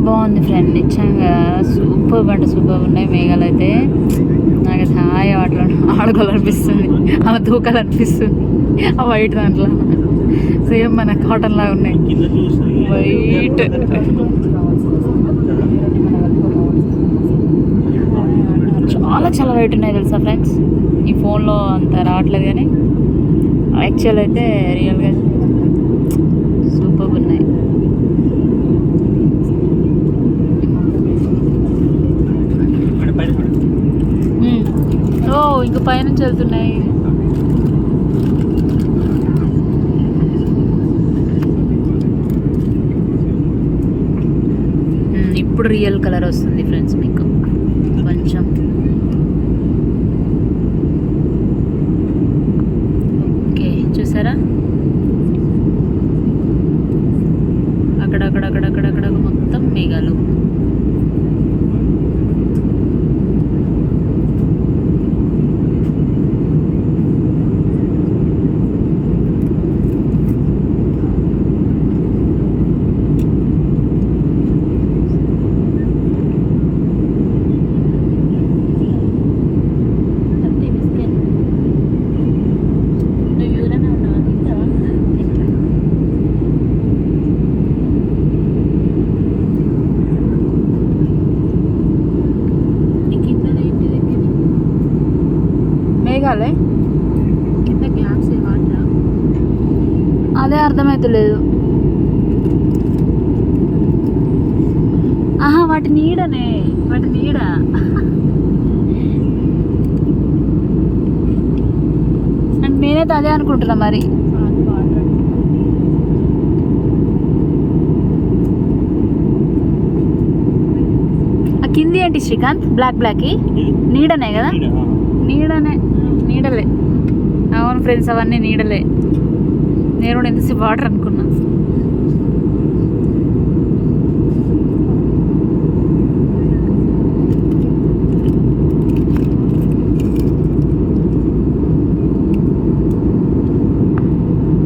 బాగుంది ఫ్రెండ్, నిజంగా సూపర్ అంటే సూపర్ ఉన్నాయి మేఘాలు అయితే. నాకు హాయి వాటిలో ఆడుకోవాలనిపిస్తుంది, అలా దూకాలనిపిస్తుంది. ఆ వైట్ దాంట్లో సేమ్ మన కాటన్ లాగా ఉన్నాయి వైట్. చాలా చాలా వైట్ ఉన్నాయి తెలుసా ఫ్రెండ్స్. ఈ ఫోన్లో అంత రావట్లేదు కానీ యాక్చువల్ అయితే రియల్గా సూపర్ ఉన్నాయి. ఓ ఇంకా పైనుంచి వెళ్తున్నాయి. ఇప్పుడు రియల్ కలర్ వస్తుంది ఫ్రెండ్స్ మీకు కొంచెం. ఓకే చూసారా, అక్కడక్కడ మొత్తం మేఘాలు. మేఘాలే కింద గ్యాప్స్ వాటర్, అదే అర్థమవుతలేదు. ఆహా వాటి నీడనే, వాటి నీడ. అంటే నేనైతే అదే అనుకుంటున్నా మరి. ఆ కింది ఏంటి శ్రీకాంత్, బ్లాక్ నీడనే కదా, నీడలే. అవును ఫ్రెండ్స్, అవన్నీ నీడలే. నేను కూడా ఎంతసేపు వాటర్ అనుకున్నా.